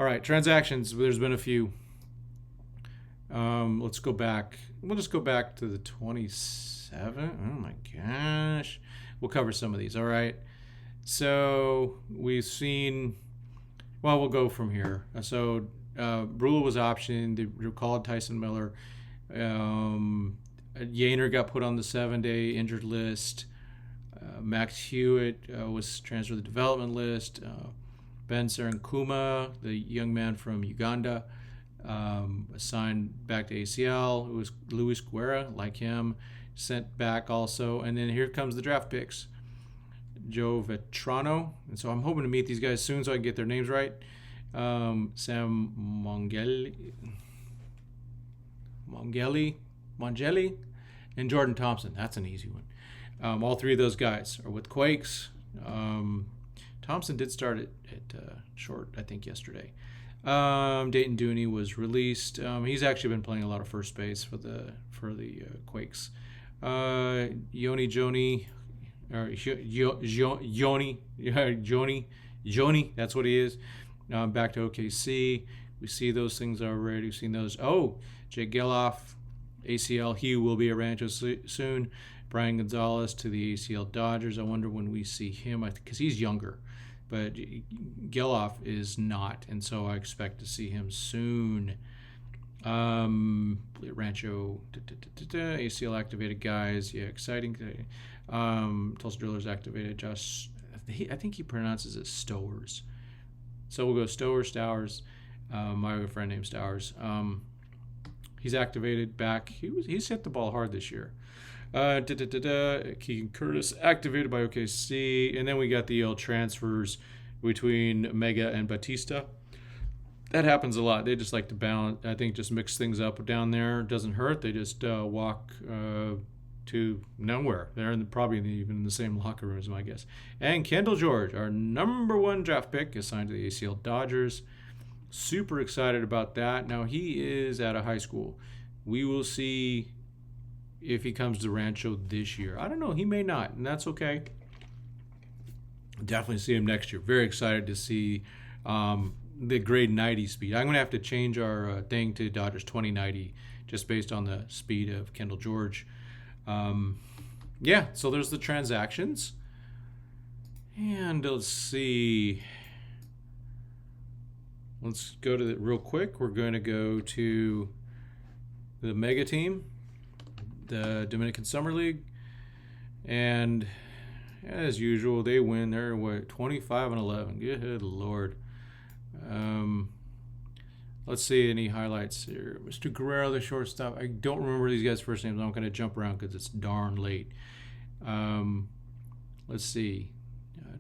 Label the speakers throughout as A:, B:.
A: All right, transactions. There's been a few. Let's go back. We'll just go back to the 27. Oh my gosh. We'll cover some of these. All right. So we've seen. Well, we'll go from here. So Brule was optioned. They recalled Tyson Miller. Yainer got put on the 7-day injured list. Max Hewitt was transferred to the development list. Ben Sarankuma, the young man from Uganda, assigned back to ACL. It was Luis Guerra, like him, sent back also. And then here comes the draft picks. Joe Vetrano. And so I'm hoping to meet these guys soon so I can get their names right. Sam Mongeli, and Jordan Thompson. That's an easy one. All three of those guys are with Quakes. Thompson did start at short, I think, yesterday. Dayton Dooney was released. He's actually been playing a lot of first base for the Quakes. Joni, that's what he is. Back to OKC. We see those things already. We've seen those. Oh, Jake Geloff, ACL. He will be at Rancho soon. Brian Gonzalez to the ACL Dodgers. I wonder when we see him, because he's younger. But Geloff is not, and so I expect to see him soon. Rancho, ACL activated guys. Yeah, exciting. Tulsa Drillers activated. Josh, I think he pronounces it Stowers. So we'll go Stowers. My friend named Stowers. He's activated back. He's hit the ball hard this year. Keegan Curtis activated by OKC, and then we got the transfers between Mega and Batista. That happens a lot. They just like to balance. I think just mix things up down there. It doesn't hurt. They just walk to nowhere. They're probably even in the same locker room as my guess. And Kendall George, our number one draft pick, is signed to the ACL Dodgers. Super excited about that. Now he is at a high school. We will see if he comes to Rancho this year. I don't know. He may not, and that's okay. Definitely see him next year. Very excited to see the grade 90 speed. I'm going to have to change our thing to Dodgers 2090 just based on the speed of Kendall George. Yeah, so there's the transactions. And let's see. Let's go to it real quick. We're going to go to the Mega Team, the Dominican Summer League, and as usual, they win. They're 25-11. Good Lord. Let's see any highlights here. Mr. Guerrero, the shortstop. I don't remember these guys' first names. I'm going to jump around because it's darn late. Let's see.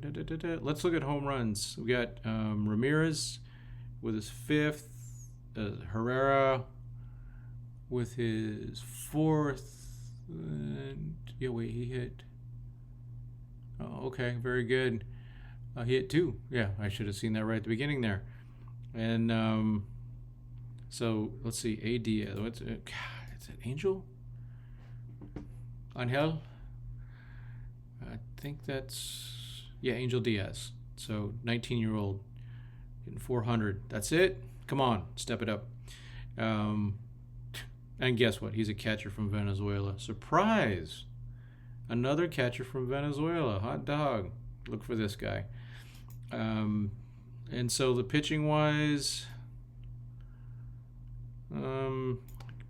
A: Let's look at home runs. We got Ramirez with his 5th, Herrera with his 4th. He hit. Oh, okay, very good. He hit 2. Yeah, I should have seen that right at the beginning there. And so let's see. AD. What's it? Is it Angel? Angel? I think that's Angel Diaz. So 19-year-old getting 400. That's it. Come on, step it up. And guess what? He's a catcher from Venezuela. Surprise! Another catcher from Venezuela. Hot dog. Look for this guy. And so the pitching wise,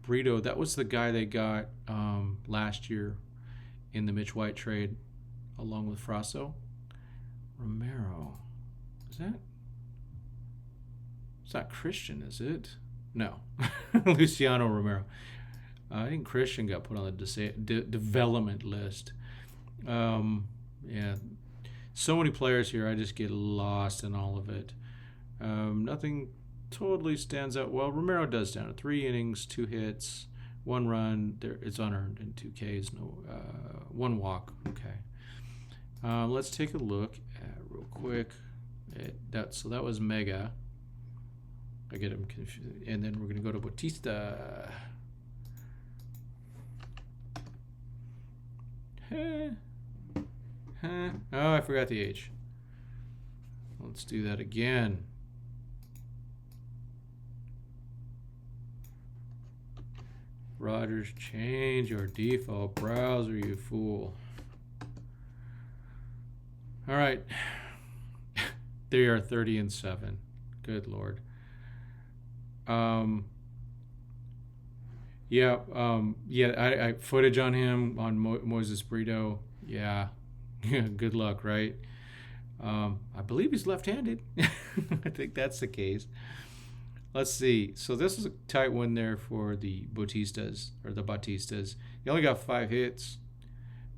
A: Brito, that was the guy they got last year in the Mitch White trade along with Frasso. Romero. It's not Christian, is it? No. Luciano Romero. I think Christian got put on the development list. Yeah. So many players here, I just get lost in all of it. Nothing totally stands out. Well, Romero does stand out. 3 innings, 2 hits, 1 run. It's unearned, and 2 Ks, 1 walk. Okay. Let's take a look at real quick. So that was Mega. I get him confused. And then we're going to go to Bautista. Oh, I forgot the H. Let's do that again. Rogers, change your default browser, you fool. All right. They are 30-7. Good Lord. I footage on him on Moises Brito. Yeah. Good luck, right? I believe he's left-handed. I think that's the case. Let's see. So this is a tight one there for the Bautistas. He only got 5 hits.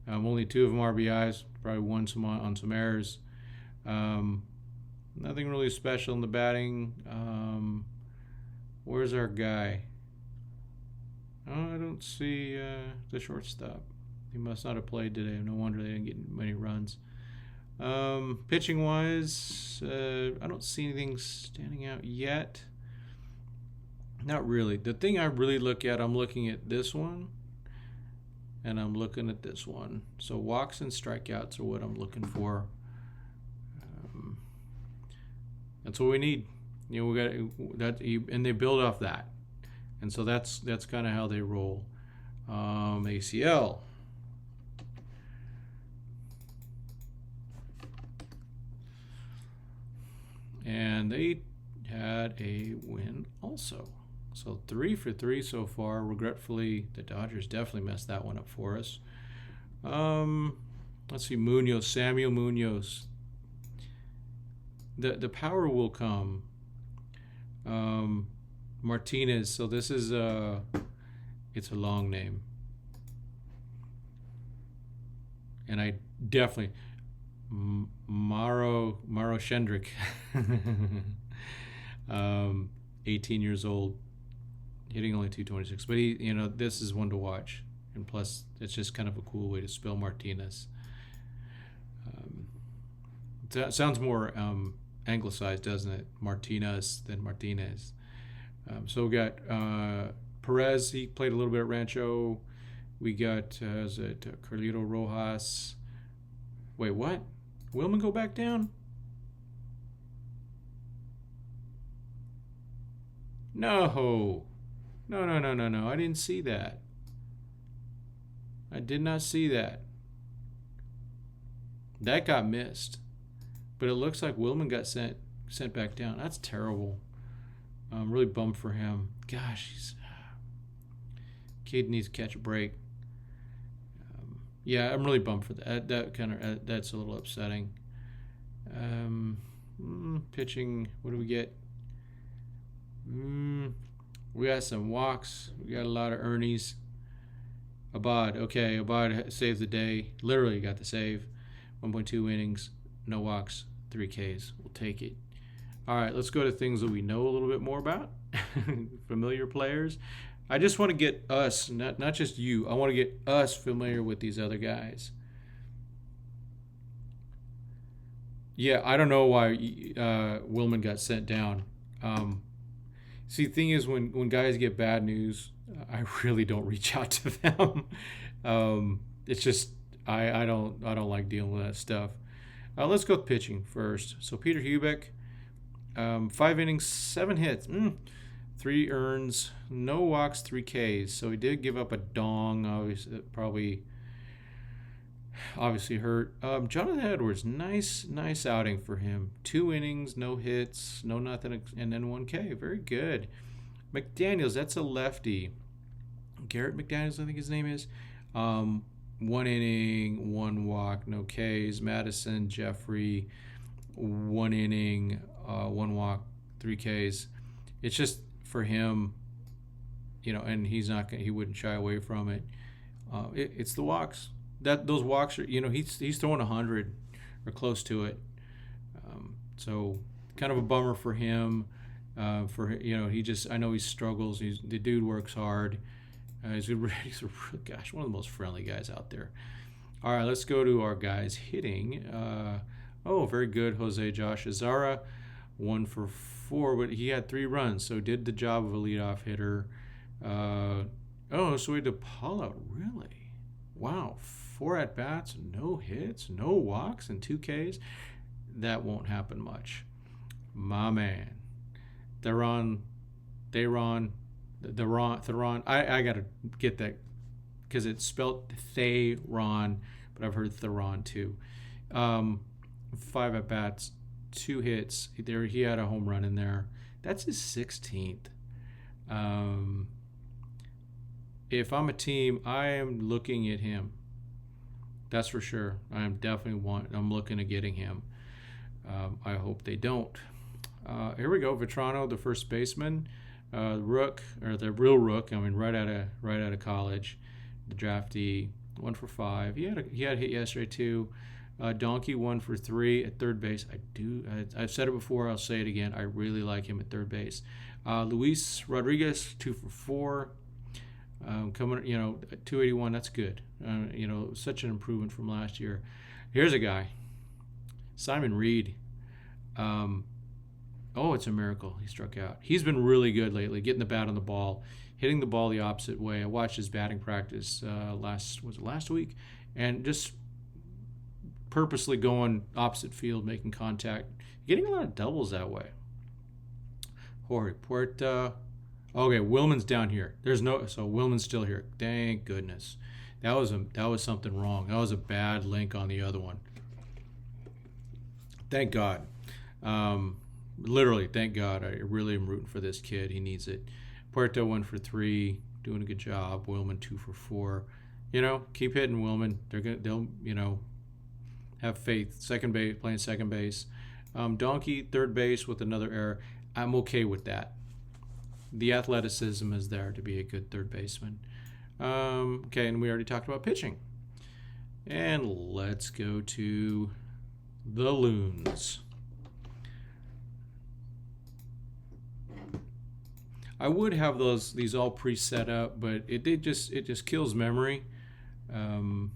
A: Only 2 of them RBIs. Probably won some on some errors. Nothing really special in the batting. Where's our guy? Oh, I don't see the shortstop. He must not have played today. No wonder they didn't get many runs. Pitching wise, I don't see anything standing out yet. Not really. The thing I really look at, I'm looking at this one, and I'm looking at this one. So walks and strikeouts are what I'm looking for. That's what we need. You know, we got that, and they build off that, and so that's kind of how they roll. ACL. And they had a win also. So 3 for 3 so far. Regretfully, the Dodgers definitely messed that one up for us. Let's see, Munoz, Samuel Munoz. The power will come. Martinez. So this is it's a long name. And I definitely Maro Shendrick. 18 years old, hitting only 226. But he, you know, this is one to watch. And plus, it's just kind of a cool way to spell Martinez. That sounds more anglicized, doesn't it? Martinez than Martinez. So we got Perez. He played a little bit at Rancho. We got Carlito Rojas. Wait, what? Willman go back down? No. No. I didn't see that. I did not see that. That got missed. But it looks like Willman got sent back down. That's terrible. I'm really bummed for him. Gosh, kid needs to catch a break. Yeah, I'm really bummed for that. That's a little upsetting. Pitching, what do we get? We got some walks. We got a lot of Ernies. Abad, okay, Abad saved the day. Literally got the save. 1.2 innings, no walks, 3 Ks. We'll take it. All right, let's go to things that we know a little bit more about. Familiar players. I just want to get us, not just you, I want to get us familiar with these other guys. Yeah, I don't know why Willman got sent down. See, the thing is, when guys get bad news, I really don't reach out to them. It's just I don't like dealing with that stuff. Let's go with pitching first. So Peter Hubeck, 5 innings, 7 hits, 3 earns, no walks, 3 Ks. So he did give up a dong. Obviously hurt. Jonathan Edwards, nice outing for him. 2 innings, no hits, no nothing, and then 1 K. Very good. McDaniels, that's a lefty. Garrett McDaniels, I think his name is. 1 inning, 1 walk, no Ks. Madison, Jeffrey, 1 inning, 1 walk, 3 Ks. It's just for him, you know, and he wouldn't shy away from it. It's the walks. Those walks are, you know, he's throwing 100 or close to it. So kind of a bummer for him. I know he struggles. The dude works hard. He's one of the most friendly guys out there. All right, let's go to our guys hitting. Very good, Josh Azara, 1 for 4, but he had 3 runs, so did the job of a leadoff hitter. So he did Paula, really? Wow, 4 at-bats, no hits, no walks, and 2 Ks. That won't happen much. My man. Thayron, Thayron. I gotta get that because it's spelled Thayron, but I've heard Thayron too. 5 at bats, 2 hits. There, he had a home run in there. That's his 16th. If I'm a team, I am looking at him. That's for sure. I'm looking at getting him. I hope they don't. Here we go. Vetrano, the first baseman, rook, or the real rook. I mean, right out of college, the draftee, 1 for 5. He had a hit yesterday too. Donkey 1 for 3 at third base. I've said it before. I'll say it again. I really like him at third base. Luis Rodriguez 2 for 4. Coming, 281. That's good. Such an improvement from last year. Here's a guy, Simon Reed. It's a miracle he struck out. He's been really good lately, getting the bat on the ball, hitting the ball the opposite way. I watched his batting practice last week, and just purposely going opposite field, making contact, getting a lot of doubles that way. Jorge Puerta. Okay, Willman's down here. So Willman's still here. Thank goodness. That was something wrong. That was a bad link on the other one. Thank God. Literally, thank God. I really am rooting for this kid. He needs it. Puerto 1 for 3, doing a good job. Willman 2 for 4. Keep hitting Willman. They'll have faith. Second base, playing second base. Donkey third base with another error. I'm okay with that. The athleticism is there to be a good third baseman. Okay, and we already talked about pitching. And let's go to the Loons. I would have these all pre-set up, but it just kills memory. Dang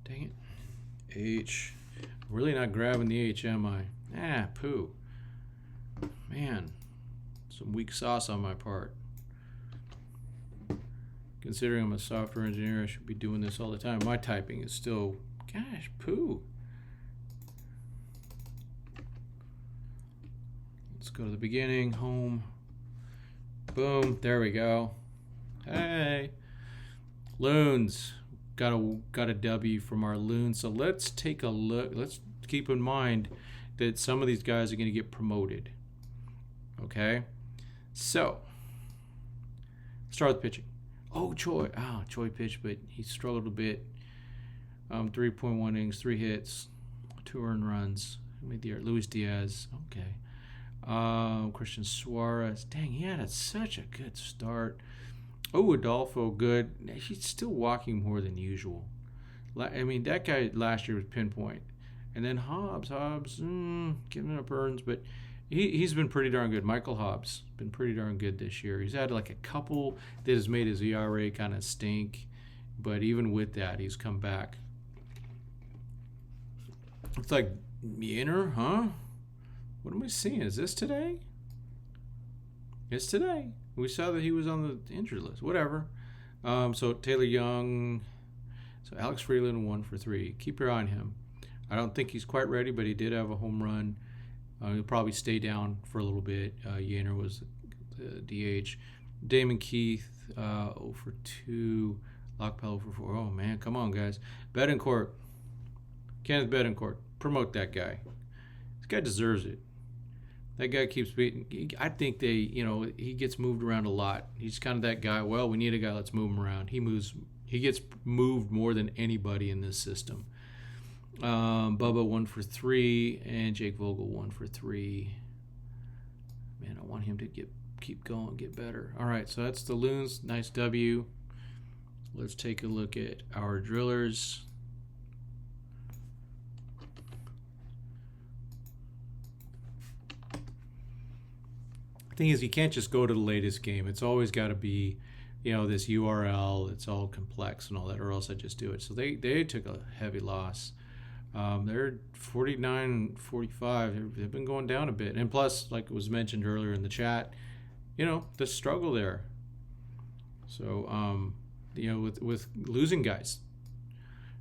A: it. H. Really not grabbing the H, am I? Poo. Man. Some weak sauce on my part. Considering I'm a software engineer, I should be doing this all the time. My typing is still, gosh, poo. Let's go to the beginning, home. Boom, there we go. Hey. Loons. Got a W from our Loons. So let's take a look. Let's keep in mind that some of these guys are going to get promoted. Okay? So, start with pitching. Choi pitched, but he struggled a bit. 3.1 innings, 3 hits, 2 earned runs. Luis Diaz, okay. Christian Suarez, dang, he had such a good start. Adolfo, good. He's still walking more than usual. That guy last year was pinpoint. And then Hobbs, giving up earns, but he's been pretty darn good. Michael Hobbs been pretty darn good this year. He's had like a couple that has made his ERA kind of stink, but even with that, he's come back. It's like Yener, huh? What am I seeing? Is this today? It's today. We saw that he was on the injured list. Whatever. So Taylor Young. So Alex Freeland 1 for 3. Keep your eye on him. I don't think he's quite ready, but he did have a home run. He'll probably stay down for a little bit. Yener was the DH. Damon Keith, 0 for 2. Lockpell 0 for 4. Oh, man, come on, guys. Betancourt. Kenneth Betancourt. Promote that guy. This guy deserves it. That guy keeps beating. I think he gets moved around a lot. He's kind of that guy. Well, we need a guy. Let's move him around. He gets moved more than anybody in this system. Bubba 1 for 3, and Jake Vogel 1 for 3. Man, I want him to keep going, get better. All right, so that's the Loons. Nice W. Let's take a look at our drillers. The thing is, you can't just go to the latest game. It's always got to be, this URL. It's all complex and all that, or else I just do it. So they took a heavy loss. They're 49, 45. They've been going down a bit. And plus, like was mentioned earlier in the chat, the struggle there. So, with losing guys.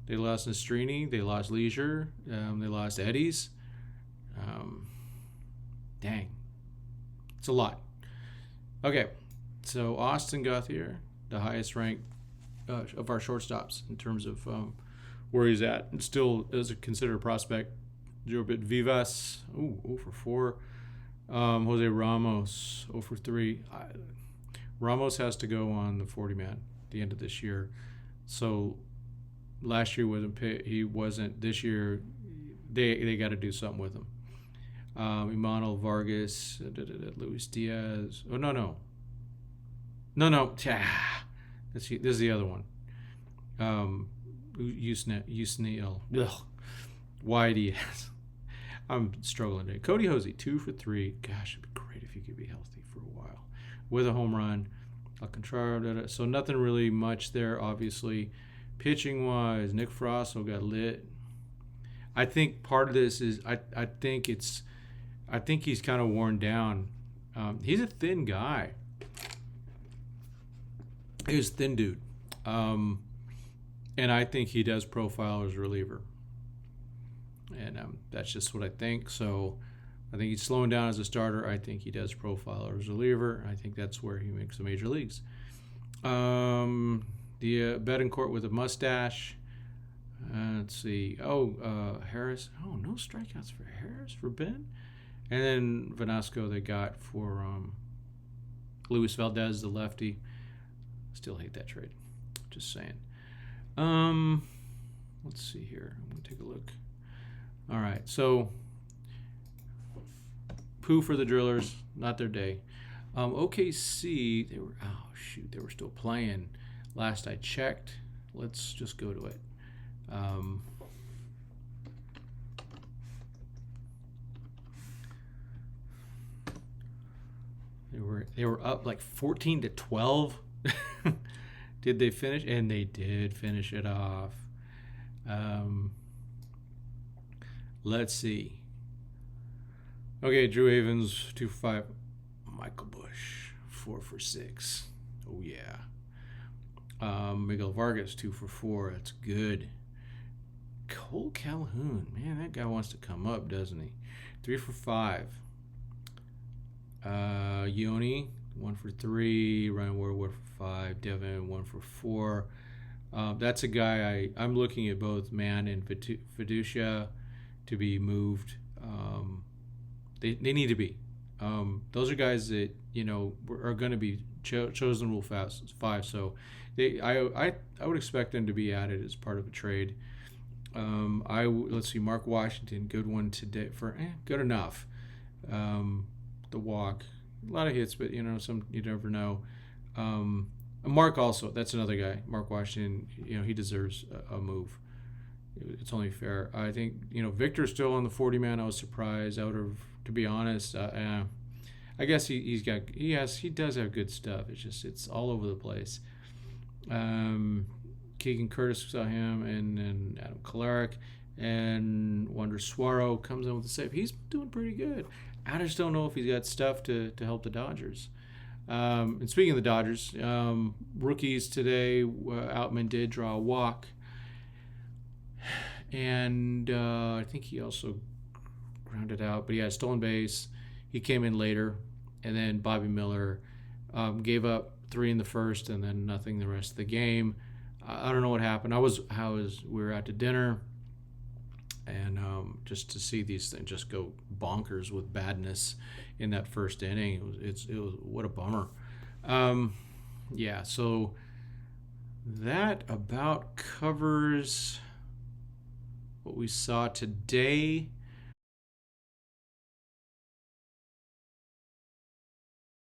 A: They lost Nastrini. They lost Leisure. They lost Eddies. Dang. It's a lot. Okay, so Austin Guthier, the highest ranked of our shortstops in terms of where he's at, and still is considered a prospect. Jobit Vivas, 0 for 4. Jose Ramos, 0 for 3. Ramos has to go on the 40 man at the end of this year. So last year he wasn't. This year they got to do something with him. Emmanuel Vargas, Luis Diaz. Oh no. This is the other one. Yusniel. Y Diaz. I'm struggling today. Cody Hosey, 2 for 3. Gosh, it'd be great if he could be healthy for a while. With a home run. Alcantara. So nothing really much there, obviously. Pitching wise, Nick Frosso got lit. I think part of this is I think he's kind of worn down. He's a thin guy. He's a thin dude. And I think he does profile as a reliever. And that's just what I think. So I think he's slowing down as a starter. I think he does profile as a reliever. I think that's where he makes the major leagues. The Betancourt with a mustache. Let's see. Harris. Oh, no strikeouts for Harris, for Ben. And then Vanasco they got for Luis Valdez, the lefty. Still hate that trade. Just saying. Let's see here. I'm going to take a look. All right. So, poo for the Drillers. Not their day. OKC, they were still playing. Last I checked. Let's just go to it. They were up like 14-12. Did they finish? And they did finish it off. Let's see. Okay, Drew Havens, 2 for 5. Michael Busch, 4 for 6. Oh, yeah. Miguel Vargas, 2 for 4. That's good. Cole Calhoun. Man, that guy wants to come up, doesn't he? 3 for 5. Yoni, 1 for 3. Ryan Ward, 1 for 5. Devin, 1 for 4. That's a guy I'm looking at both Man and Fiducia to be moved. They need to be. Those are guys that are going to be chosen Rule 5. So I would expect them to be added as part of a trade. Let's see, Mark Washington, good one today for good enough. The walk, a lot of hits, but some you never know. Mark also, that's another guy. Mark Washington, he deserves a move. It's only fair. I think Victor's still on the 40 man. I was surprised. To be honest, I guess he does have good stuff. It's all over the place. Keegan Curtis, saw him, and Adam Kolarek, and Wander Suaro comes in with a save. He's doing pretty good. I just don't know if he's got stuff to help the Dodgers. And speaking of the Dodgers, rookies today, Outman did draw a walk. And I think he also grounded out, but he had a stolen base. He came in later. And then Bobby Miller gave up 3 in the first and then nothing the rest of the game. I don't know what happened. We were out to dinner, and just to see these things just go bonkers with badness in that first inning, it was what a bummer. So that about covers what we saw today.